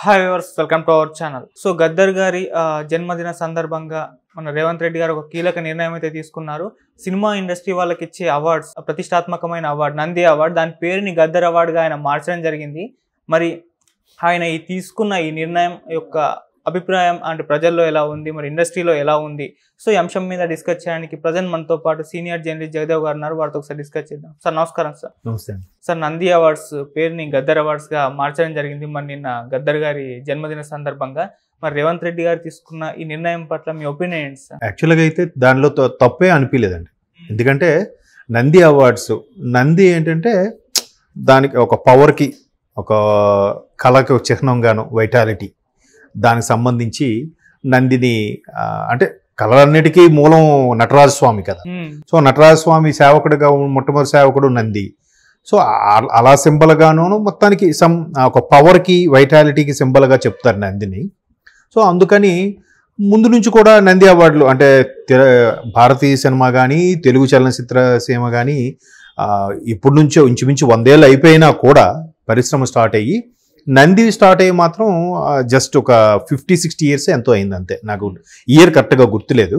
Hi viewers, welcome to our channel. So Gaddar గారి జన్మదిన సందర్భంగా మన రేవంత్ రెడ్డి గారు ఒక కీలక నిర్ణయం అయితే తీసుకున్నారు. సినిమా ఇండస్ట్రీ వాళ్ళకి ఇచ్చే అవార్డ్స్, ప్రతిష్టాత్మకమైన అవార్డు నంది అవార్డు, దాని పేరుని గద్దర్ అవార్డుగా ఆయన మార్చడం జరిగింది. మరి ఆయన తీసుకున్న ఈ నిర్ణయం యొక్క అభిప్రాయం అంటే ప్రజల్లో ఎలా ఉంది, మరి ఇండస్ట్రీలో ఎలా ఉంది, సో ఈ అంశం మీద డిస్కస్ చేయడానికి ప్రజెంట్ మనతో పాటు సీనియర్ జర్నలిస్ట్ జగదేవ్ గారు ఉన్నారు. వారితో ఒకసారి డిస్కస్ చేద్దాం. సార్ నమస్కారం. సార్ నమస్తే సార్, నంది అవార్డ్స్ పేరుని గద్దర్ అవార్డ్స్ గా మార్చడం జరిగింది మరి నిన్న గద్దర్ గారి జన్మదిన సందర్భంగా. మరి రేవంత్ రెడ్డి గారు తీసుకున్న ఈ నిర్ణయం పట్ల మీ ఒపీనియన్ ఏంటి సార్? యాక్చువల్గా అయితే దానిలో తప్పే అనిపించలేదండి. ఎందుకంటే నంది అవార్డ్స్, నంది ఏంటంటే దానికి ఒక పవర్కి, ఒక కళకి ఒక చిహ్నంగాను, వైటాలిటీ, దానికి సంబంధించి నందిని అంటే కళలన్నిటికీ మూలం నటరాజస్వామి కదా. సో నటరాజస్వామి సేవకుడిగా మొట్టమొదటి సేవకుడు నంది. సో అలా సింబల్గాను మొత్తానికి ఒక పవర్కి, వైటాలిటీకి సింబల్గా చెప్తారు నందిని. సో అందుకని ముందు నుంచి కూడా నంది అవార్డులు అంటే భారతీయ సినిమా కానీ, తెలుగు చలనచిత్ర సీమ కానీ ఇప్పటి నుంచో ఇంచుమించు 100 ఏళ్ళు అయిపోయినా కూడా పరిశ్రమ స్టార్ట్ అయ్యి నంది స్టార్ట్ అయ్యి మాత్రం జస్ట్ ఒక 50-60 ఇయర్స్ ఎంతో అయింది అంతే. నాకు ఇయర్ కరెక్ట్గా గుర్తులేదు.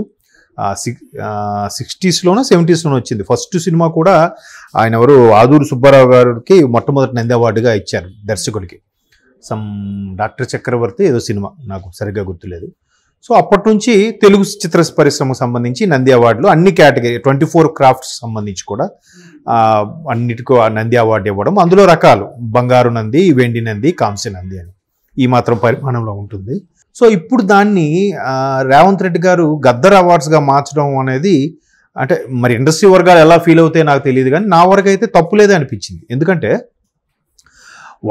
60s లోనో 70s లోనో వచ్చింది ఫస్ట్ సినిమా కూడా. ఆయన ఎవరు, ఆదూరు సుబ్బారావు గారికి మొట్టమొదటి నంది అవార్డుగా ఇచ్చారు దర్శకుడికి. డాక్టర్ చక్రవర్తి ఏదో సినిమా, నాకు సరిగ్గా గుర్తులేదు. సో అప్పటి నుంచి తెలుగు చిత్ర పరిశ్రమకు సంబంధించి నంది అవార్డులు అన్ని కేటగిరీ 24 క్రాఫ్ట్స్ సంబంధించి కూడా అన్నిటికీ నంది అవార్డు ఇవ్వడం. అందులో రకాలు బంగారు నంది, వెండి నంది, కాంస్య నంది అని ఈ మాత్రం పరిమాణంలో ఉంటుంది. సో ఇప్పుడు దాన్ని రేవంత్ రెడ్డి గారు గద్దర్ అవార్డ్స్గా మార్చడం అనేది అంటే మరి ఇండస్ట్రీ వర్గాలు ఎలా ఫీల్ అవుతాయో నాకు తెలియదు, కానీ నా వరకు అయితే తప్పులేదే అనిపించింది. ఎందుకంటే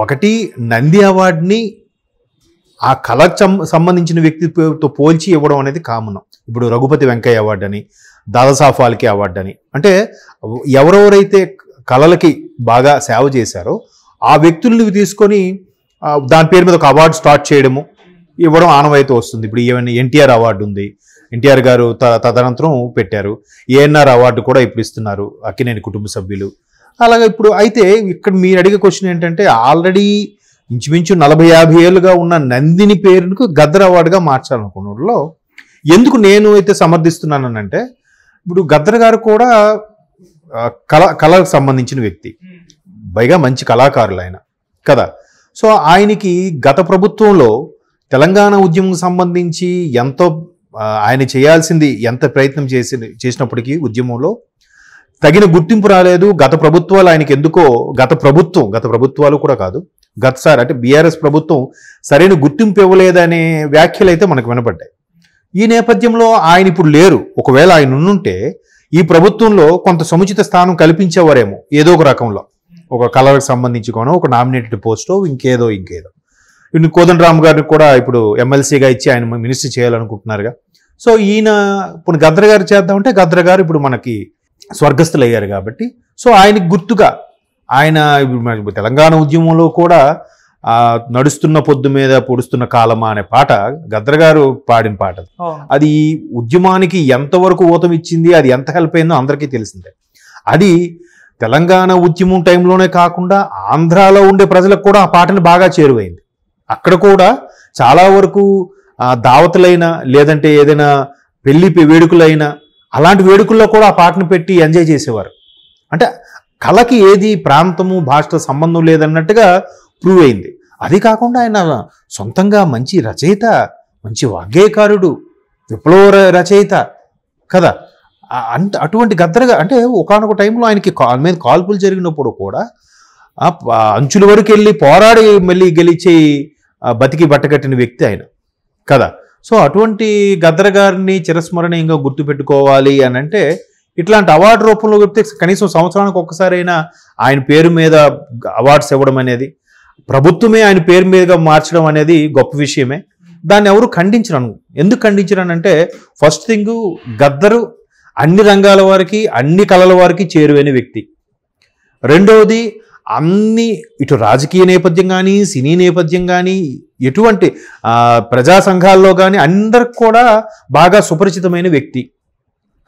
ఒకటి, నంది అవార్డుని ఆ కళకు సంబంధించిన వ్యక్తితో పోల్చి ఇవ్వడం అనేది కామన్. ఇప్పుడు రఘుపతి వెంకయ్య అవార్డు అని, దాదాసాహెబ్ ఫాల్కే అవార్డు అని, అంటే ఎవరెవరైతే కళలకి బాగా సేవ చేశారో ఆ వ్యక్తుల్ని తీసుకొని దాని పేరు మీద ఒక అవార్డు స్టార్ట్ చేయడము, ఇవ్వడం ఆనవాయితీ వస్తుంది. ఇప్పుడు ఏమైనా ఎన్టీఆర్ అవార్డు ఉంది, ఎన్టీఆర్ గారు తదనంతరం పెట్టారు. ఏఎన్ఆర్ అవార్డు కూడా ఇప్పుడు ఇస్తున్నారు, అక్కినేని కుటుంబ సభ్యులు. అలాగే ఇప్పుడు అయితే ఇక్కడ మీరు అడిగే క్వశ్చన్ ఏంటంటే, ఆల్రెడీ ఇంచుమించు 40-50 ఏళ్ళుగా ఉన్న నందిని పేరుకు గద్దర్ అవార్డుగా మార్చాలనుకున్నలో ఎందుకు నేను అయితే సమర్థిస్తున్నానంటే, ఇప్పుడు గద్దర్ గారు కూడా కళకు సంబంధించిన వ్యక్తి, పైగా మంచి కళాకారులు ఆయన కదా. సో ఆయనకి గత ప్రభుత్వంలో తెలంగాణ ఉద్యమం సంబంధించి ఎంతో ఆయన చేయాల్సింది ఎంత ప్రయత్నం చేసినప్పటికీ ఉద్యమంలో తగిన గుర్తింపు రాలేదు. గత ప్రభుత్వాలు ఆయనకి ఎందుకో, గత ప్రభుత్వాలు కూడా కాదు, గతసారి అంటే బీఆర్ఎస్ ప్రభుత్వం సరైన గుర్తింపు ఇవ్వలేదనే వ్యాఖ్యలు అయితే మనకు వినపడ్డాయి. ఈ నేపథ్యంలో ఆయన ఇప్పుడు లేరు. ఒకవేళ ఆయన ఉండుంటే ఈ ప్రభుత్వంలో కొంత సముచిత స్థానం కల్పించేవారేమో, ఏదో ఒక రకంలో, ఒక కళలకు సంబంధించి కొనో, ఒక నామినేటెడ్ పోస్టో, ఇంకేదో. ఇప్పుడు కోదండరామ్ గారిని కూడా ఇప్పుడు ఎమ్మెల్సీగా ఇచ్చి ఆయన మినిస్టర్ చేయాలనుకుంటున్నారుగా. సో ఈయన ఇప్పుడు గద్దర్ గారు చేద్దామంటే గద్దర్ గారు ఇప్పుడు మనకి స్వర్గస్థులు అయ్యారు కాబట్టి, సో ఆయనకి గుర్తుగా ఆయన ఇప్పుడు తెలంగాణ ఉద్యమంలో కూడా నడుస్తున్న పొద్దు మీద పొడుస్తున్న కాలమా అనే పాట గద్దర్ గారు పాడిన పాట. అది ఉద్యమానికి ఎంతవరకు ఊతం ఇచ్చింది, అది ఎంత హెల్ప్ అయిందో అందరికీ తెలిసిందే. అది తెలంగాణ ఉద్యమం టైంలోనే కాకుండా ఆంధ్రాలో ఉండే ప్రజలకు కూడా ఆ పాటని బాగా చేరువైంది. అక్కడ కూడా చాలా వరకు దావతులైనా, లేదంటే ఏదైనా పెళ్లి వేడుకలైనా, అలాంటి వేడుకల్లో కూడా ఆ పాటను పెట్టి ఎంజాయ్ చేసేవారు. అంటే కళకి ఏది ప్రాంతము, భాషతో సంబంధం లేదన్నట్టుగా ప్రూవ్ అయింది. అది కాకుండా ఆయన సొంతంగా మంచి రచయిత, మంచి వాగ్గేయకారుడు, విప్లవ రచయిత కదా. అటువంటి గద్దరగా అంటే ఒకానొక టైంలో ఆయనకి మీద కాల్పులు జరిగినప్పుడు కూడా అంచుల వరకు వెళ్ళి పోరాడి మళ్ళీ గెలిచి బతికి బట్టకట్టిన వ్యక్తి ఆయన కదా. సో అటువంటి గద్దర్ గారిని చిరస్మరణీయంగా గుర్తుపెట్టుకోవాలి అని అంటే ఇట్లాంటి అవార్డు రూపంలో చెప్తే కనీసం సంవత్సరానికి ఒక్కసారైనా ఆయన పేరు మీద అవార్డ్స్ ఇవ్వడం అనేది, ప్రభుత్వమే ఆయన పేరు మీదుగా మార్చడం అనేది గొప్ప విషయమే. దాన్ని ఎవరు ఖండించరాను. ఎందుకు ఖండించరానంటే, ఫస్ట్ థింగ్, గద్దరు అన్ని రంగాల వారికి, అన్ని కళల వారికి చేరువైన వ్యక్తి. రెండవది, ఇటు రాజకీయ నేపథ్యం కానీ, సినీ నేపథ్యం కానీ, ఎటువంటి ప్రజా సంఘాల్లో కానీ అందరికి కూడా బాగా సుపరిచితమైన వ్యక్తి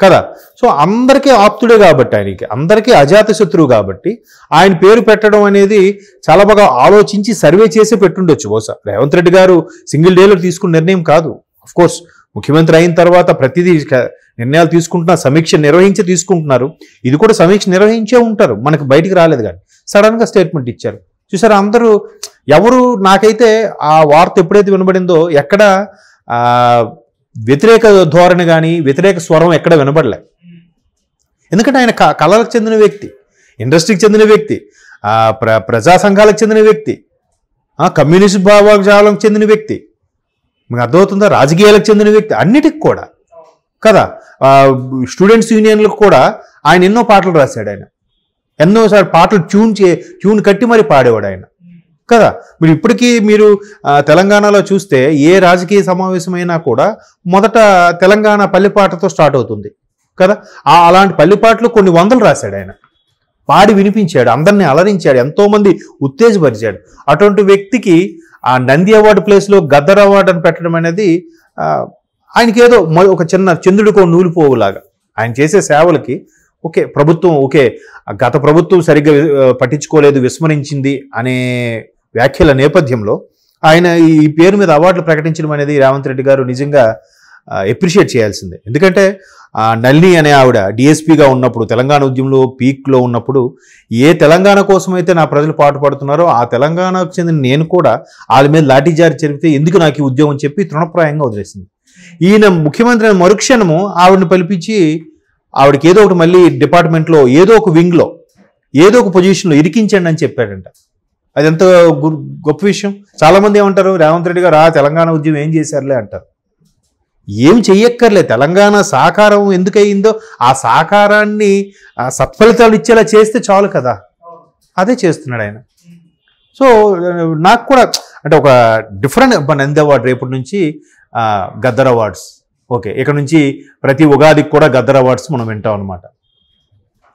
కదా. సో అందరికీ ఆప్తుడే కాబట్టి, ఆయనకి అందరికీ అజాత శత్రువు కాబట్టి ఆయన పేరు పెట్టడం అనేది చాలా బాగా ఆలోచించి సర్వే చేసి పెట్టుండొచ్చు. బహుశా రేవంత్ రెడ్డి గారు సింగిల్ డేలో తీసుకున్న నిర్ణయం కాదు. అఫ్ కోర్స్ ముఖ్యమంత్రి అయిన తర్వాత ప్రతిదీ నిర్ణయాలు తీసుకుంటున్నారు, సమీక్ష నిర్వహించి తీసుకుంటున్నారు. ఇది కూడా సమీక్ష నిర్వహించే ఉంటారు, మనకు బయటికి రాలేదు. కానీ సడన్గా స్టేట్మెంట్ ఇచ్చారు చూసారా. అందరూ ఎవరు, నాకైతే ఆ వార్త ఎప్పుడైతే వినబడిందో ఎక్కడ వ్యతిరేక ధోరణి కానీ వ్యతిరేక స్వరం ఎక్కడ వినబడలే. ఎందుకంటే ఆయన కళలకు చెందిన వ్యక్తి, ఇండస్ట్రీకి చెందిన వ్యక్తి, ప్రజా సంఘాలకు చెందిన వ్యక్తి, కమ్యూనిస్ట్ భావజాలకు చెందిన వ్యక్తి, మీకు అర్థమవుతుందా, రాజకీయాలకు చెందిన వ్యక్తి, అన్నిటికి కూడా కదా. స్టూడెంట్స్ యూనియన్లకు కూడా ఆయన ఎన్నో పాటలు రాశాడు. ఆయన ఎన్నోసారి పాటలు ట్యూన్ కట్టి మరి పాడేవాడు ఆయన కదా. మీరు ఇప్పటికీ మీరు తెలంగాణలో చూస్తే ఏ రాజకీయ సమావేశమైనా కూడా మొదట తెలంగాణ పల్లెపాటతో స్టార్ట్ అవుతుంది కదా. అలాంటి పల్లెపాటలు కొన్ని వందలు రాశాడు ఆయన, పాడి వినిపించాడు, అందరినీ అలరించాడు, ఎంతోమంది ఉత్తేజపరిచాడు. అటువంటి వ్యక్తికి ఆ నంది అవార్డు ప్లేస్లో గద్దర్ అవార్డు అని పెట్టడం అనేది ఆయనకి ఏదో ఒక చిన్న చంద్రుడికో నూలిపోవులాగా. ఆయన చేసే సేవలకి ఓకే, ప్రభుత్వం ఓకే, గత ప్రభుత్వం సరిగ్గా పట్టించుకోలేదు, విస్మరించింది అనే వ్యాఖ్యల నేపథ్యంలో ఆయన ఈ పేరు మీద అవార్డులు ప్రకటించడం అనేది రేవంత్ రెడ్డి గారు నిజంగా ఎప్రిషియేట్ చేయాల్సిందే. ఎందుకంటే నళిని అనే ఆవిడ డిఎస్పీగా ఉన్నప్పుడు, తెలంగాణ ఉద్యమంలో పీక్లో ఉన్నప్పుడు, ఏ తెలంగాణ కోసం అయితే నా ప్రజలు పాటుపడుతున్నారో ఆ తెలంగాణకు చెందిన నేను కూడా వాళ్ళ మీద లాఠీచార్జ్ జరిగితే ఎందుకు నాకు ఈ ఉద్యోగం చెప్పి తృణప్రాయంగా వదిలేసింది. ఈయన ముఖ్యమంత్రి అయిన మరుక్షణము ఆవిడని పిలిపించి ఆవిడకి ఏదో ఒకటి మళ్ళీ డిపార్ట్మెంట్లో ఏదో ఒక వింగ్లో ఏదో ఒక పొజిషన్లో ఇరికించండి అని చెప్పాడంట. అది ఎంత గొప్ప విషయం. చాలామంది ఏమంటారు, రేవంత్ రెడ్డి గారు తెలంగాణ ఉద్యమం ఏం చేశారులే అంటారు. ఏం చెయ్యక్కర్లే, తెలంగాణ సాకారం ఎందుకయిందో ఆ సాకారాన్ని సత్ఫలితాలు ఇచ్చేలా చేస్తే చాలు కదా. అదే చేస్తున్నాడు ఆయన. సో నాకు కూడా అంటే ఒక డిఫరెంట్ నంది అవార్డు రేపటి నుంచి గద్దర్ అవార్డ్స్. ఓకే, ఇక్కడ నుంచి ప్రతి ఉగాదికి కూడా గద్దర్ అవార్డ్స్ మనం వింటాం అనమాట.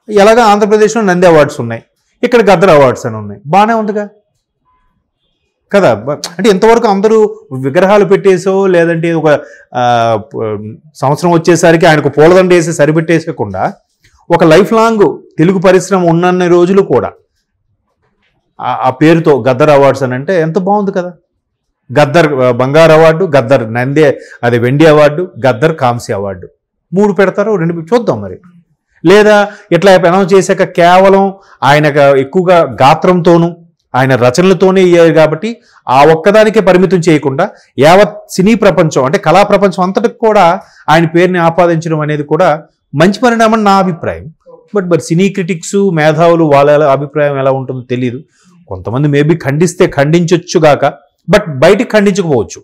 ఎలాగా ఆంధ్రప్రదేశ్లో నంది అవార్డ్స్ ఉన్నాయి, ఇక్కడ గద్దర్ అవార్డ్స్ అని ఉన్నాయి, బాగానే ఉందిగా కదా. అంటే ఇంతవరకు అందరూ విగ్రహాలు పెట్టేసో లేదంటే ఒక సంవత్సరం వచ్చేసరికి ఆయనకు పూలదండ వేసి సరిపెట్టేసకుండా ఒక లైఫ్ లాంగ్ తెలుగు పరిశ్రమ ఉన్నన్ని రోజులు కూడా ఆ పేరుతో గద్దర్ అవార్డ్స్ అని అంటే ఎంత బాగుంది కదా. గద్దర్ బంగారు అవార్డు, గద్దర్ నంది అది వెండి అవార్డు, గద్దర్ కాంస్య అవార్డు, 3 పెడతారు, 2 చూద్దాం మరి. లేదా ఇట్లా అనౌన్స్ చేశాక కేవలం ఆయన ఎక్కువగా గాత్రంతోనూ ఆయన రచనలతోనే అయ్యారు కాబట్టి ఆ ఒక్కదానికే పరిమితం చేయకుండా యావత్ సినీ ప్రపంచం అంటే కళా ప్రపంచం అంతటికి కూడా ఆయన పేరుని ఆపాదించడం అనేది కూడా మంచి పరిణామం నా అభిప్రాయం. బట్ సినీ క్రిటిక్స్ మేధావులు వాళ్ళ అభిప్రాయం ఎలా ఉంటుందో తెలియదు. కొంతమంది మేబీ ఖండిస్తే ఖండించొచ్చుగాక, బట్ బయటికి ఖండించకపోవచ్చు.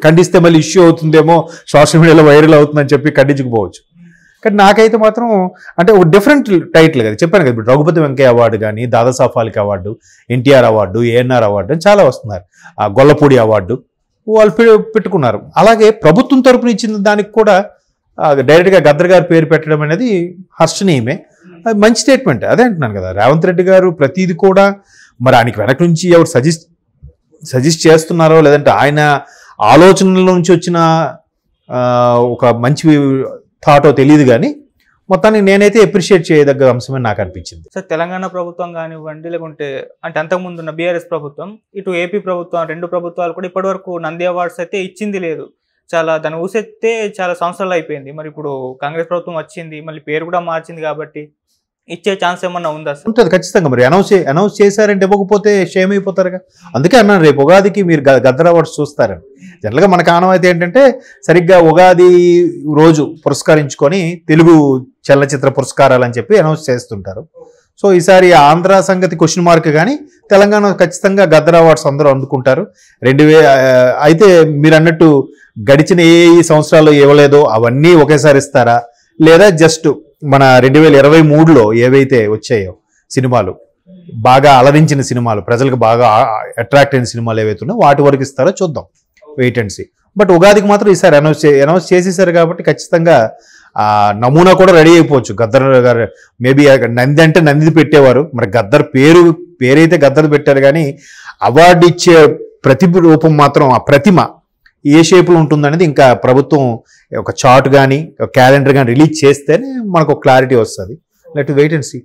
ఖండిస్తే మళ్ళీ ఇష్యూ అవుతుందేమో, సోషల్ మీడియాలో వైరల్ అవుతుందని చెప్పి ఖండించకపోవచ్చు. కానీ నాకైతే మాత్రం అంటే ఒక డిఫరెంట్ టైటిల్ కదా, చెప్పాను కదా, ఇప్పుడు రఘుపతి వెంకయ్య అవార్డు కానీ, Dadasaheb Phalke award, NTR award, ANR award అని చాలా వస్తున్నారు, గొల్లపూడి అవార్డు వాళ్ళు పెట్టుకున్నారు. అలాగే ప్రభుత్వం తరపున ఇచ్చిన దానికి కూడా డైరెక్ట్గా గద్దర్ గారి పేరు పెట్టడం అనేది హర్షణీయమే, మంచి స్టేట్మెంట్. అదే అంటున్నాను కదా, రేవంత్ రెడ్డి గారు ప్రతిదీ కూడా మరి ఆయనకి వెనక నుంచి ఎవరు సజెస్ట్ చేస్తున్నారో లేదంటే ఆయన ఆలోచనల నుంచి వచ్చిన ఒక మంచి థాటో తెలియదు, కానీ మొత్తానికి నేనైతే అప్రిషియేట్ చేయదగ్గ అంశమే నాకు అనిపించింది. సార్, తెలంగాణ ప్రభుత్వం కానివ్వండి, లేకుంటే అంటే అంతకుముందు ఉన్న బీఆర్ఎస్ ప్రభుత్వం, ఇటు ఏపీ ప్రభుత్వం, 2 ప్రభుత్వాలు కూడా ఇప్పటివరకు నంది అవార్డ్స్ అయితే ఇచ్చింది లేదు. చాలా దాన్ని ఊసెత్తే చాలా సంవత్సరాలు అయిపోయింది. మరి ఇప్పుడు కాంగ్రెస్ ప్రభుత్వం వచ్చింది, మళ్ళీ పేరు కూడా మార్చింది కాబట్టి ఇచ్చే ఛాన్స్ ఏమన్నా ఉందా సార్? ఉంటుంది ఖచ్చితంగా. మరి అనౌన్స్ చేశారంటే ఇవ్వకపోతే షేమ్ అయిపోతారుగా. అందుకే అన్నాను రేపు ఉగాదికి మీరు గద్దర్ అవార్డ్స్ చూస్తారని. జనరల్గా మనకు ఆనవాయితీ ఏంటంటే సరిగ్గా ఉగాది రోజు పురస్కరించుకొని తెలుగు చలనచిత్ర పురస్కారాలు అని చెప్పి అనౌన్స్ చేస్తుంటారు. సో ఈసారి ఆంధ్ర సంగతి క్వశ్చన్ మార్క్, కానీ తెలంగాణ ఖచ్చితంగా గద్దర్ అవార్డ్స్ అందరూ అందుకుంటారు. 2000 అయితే మీరు అన్నట్టు గడిచిన ఏ సంవత్సరాలు ఇవ్వలేదో అవన్నీ ఒకేసారి ఇస్తారా, లేదా జస్ట్ మన 2023లో ఏవైతే వచ్చాయో సినిమాలు, బాగా అలరించిన సినిమాలు, ప్రజలకు బాగా అట్రాక్ట్ అయిన సినిమాలు ఏవైతే ఉన్నాయో వాటి వరకు ఇస్తారో చూద్దాం, వెయిట్ అండ్ సీ. బట్ ఉగాదికి మాత్రం ఈసారి అనౌన్స్ చేసేసారు కాబట్టి ఖచ్చితంగా నమూనా కూడా రెడీ అయిపోవచ్చు. గద్దర్ గారు మేబీ నంది అంటే నంది పెట్టేవారు, మరి గద్దర్ పేరైతే గద్దర్ పెట్టారు, కానీ అవార్డు ఇచ్చే రూపం మాత్రం ఆ ప్రతిమ ఏ షేప్లో ఉంటుంది అనేది ఇంకా ప్రభుత్వం ఒక చార్ట్ కానీ క్యాలెండర్ కానీ రిలీజ్ చేస్తేనే మనకు క్లారిటీ వస్తుంది. Let wait and see.